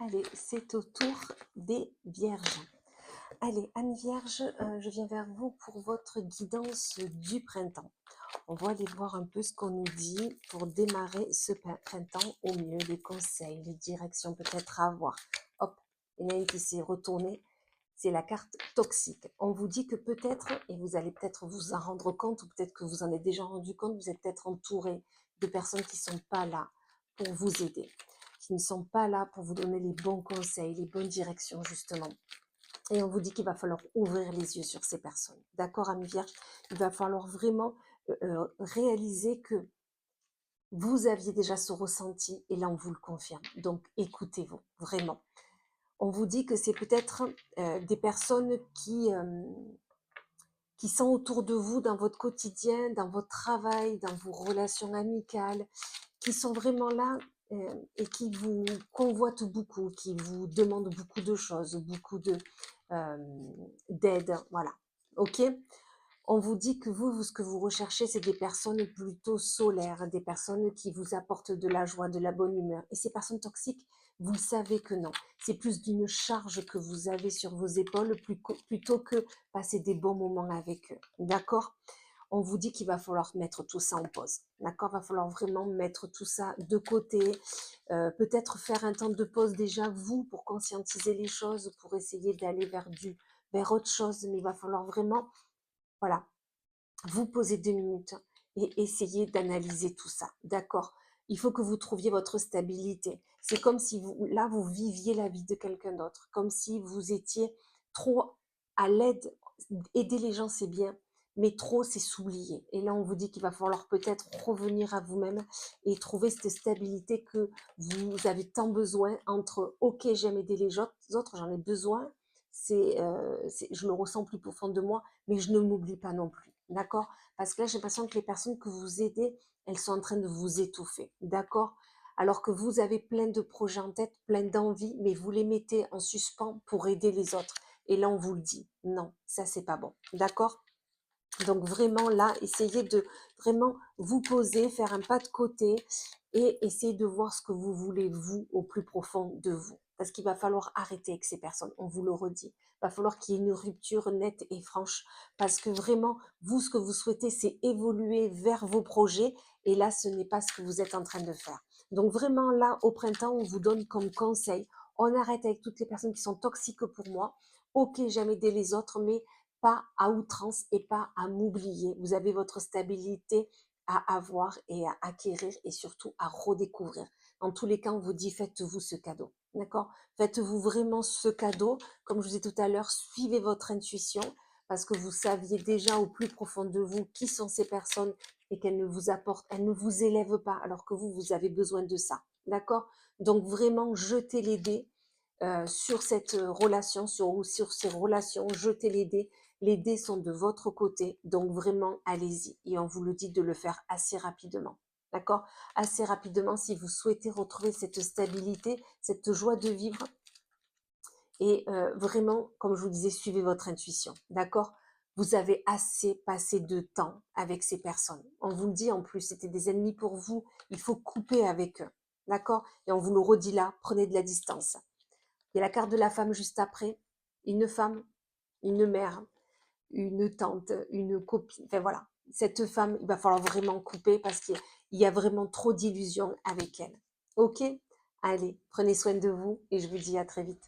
Allez, c'est au tour des vierges. Allez, Anne Vierge, je viens vers vous pour votre guidance du printemps. On va aller voir un peu ce qu'on nous dit pour démarrer ce printemps au mieux, les conseils, les directions peut-être à avoir. Hop, il y en a une qui s'est retournée, c'est la carte toxique. On vous dit que peut-être, et vous allez peut-être vous en rendre compte, ou peut-être que vous en êtes déjà rendu compte, vous êtes peut-être entouré de personnes qui ne sont pas là pour vous aider, qui ne sont pas là pour vous donner les bons conseils, les bonnes directions justement. Et on vous dit qu'il va falloir ouvrir les yeux sur ces personnes. D'accord, Amis Vierge? Il va falloir vraiment réaliser que vous aviez déjà ce ressenti et là, on vous le confirme. Donc, écoutez-vous, vraiment. On vous dit que c'est peut-être des personnes qui sont autour de vous dans votre quotidien, dans votre travail, dans vos relations amicales, qui sont vraiment là et qui vous convoitent beaucoup, qui vous demandent beaucoup de choses, beaucoup d'aide, voilà. Ok? On vous dit que vous, ce que vous recherchez, c'est des personnes plutôt solaires, des personnes qui vous apportent de la joie, de la bonne humeur. Et ces personnes toxiques, vous le savez que non. C'est plus d'une charge que vous avez sur vos épaules plutôt que passer des bons moments avec eux. D'accord? On vous dit qu'il va falloir mettre tout ça en pause. D'accord? Il va falloir vraiment mettre tout ça de côté. Peut-être faire un temps de pause déjà, vous, pour conscientiser les choses, pour essayer d'aller vers autre chose. Mais il va falloir vraiment, voilà, vous poser 2 minutes et essayer d'analyser tout ça. D'accord? Il faut que vous trouviez votre stabilité. C'est comme si vous, là, vous viviez la vie de quelqu'un d'autre, comme si vous étiez trop à l'aide. Aider les gens, c'est bien, mais trop, c'est s'oublier. Et là, on vous dit qu'il va falloir peut-être revenir à vous-même et trouver cette stabilité que vous avez tant besoin entre, ok, j'aime aider les autres, j'en ai besoin, je le ressens plus profond de moi, mais je ne m'oublie pas non plus. D'accord? Parce que là, j'ai l'impression que les personnes que vous aidez, elles sont en train de vous étouffer. D'accord? Alors que vous avez plein de projets en tête, plein d'envies, mais vous les mettez en suspens pour aider les autres. Et là, on vous le dit. Non, ça, c'est pas bon. D'accord? Donc vraiment là, essayez de vraiment vous poser, faire un pas de côté et essayer de voir ce que vous voulez, vous, au plus profond de vous. Parce qu'il va falloir arrêter avec ces personnes, on vous le redit. Il va falloir qu'il y ait une rupture nette et franche. Parce que vraiment, vous, ce que vous souhaitez, c'est évoluer vers vos projets. Et là, ce n'est pas ce que vous êtes en train de faire. Donc vraiment, là, au printemps, on vous donne comme conseil, on arrête avec toutes les personnes qui sont toxiques pour moi. Ok, j'aime aider les autres, mais pas à outrance et pas à m'oublier. Vous avez votre stabilité à avoir et à acquérir et surtout à redécouvrir. Dans tous les cas, on vous dit faites-vous ce cadeau. D'accord? Faites-vous vraiment ce cadeau. Comme je vous ai tout à l'heure, suivez votre intuition parce que vous saviez déjà au plus profond de vous qui sont ces personnes et qu'elles ne vous apportent, elles ne vous élèvent pas alors que vous, vous avez besoin de ça. D'accord? Donc vraiment, jetez les dés sur cette relation, sur ces relations, jetez les dés. Les dés sont de votre côté, donc vraiment, allez-y. Et on vous le dit de le faire assez rapidement. D'accord? Assez rapidement si vous souhaitez retrouver cette stabilité, cette joie de vivre. Et vraiment, comme je vous disais, suivez votre intuition. D'accord? Vous avez assez passé de temps avec ces personnes. On vous le dit en plus, c'était des ennemis pour vous. Il faut couper avec eux. D'accord? Et on vous le redit là, prenez de la distance. Il y a la carte de la femme juste après. Une femme, une mère, une tante, une copine. Enfin voilà, cette femme, il va falloir vraiment couper parce qu'il y a vraiment trop d'illusions avec elle. Ok? Allez, prenez soin de vous et je vous dis à très vite.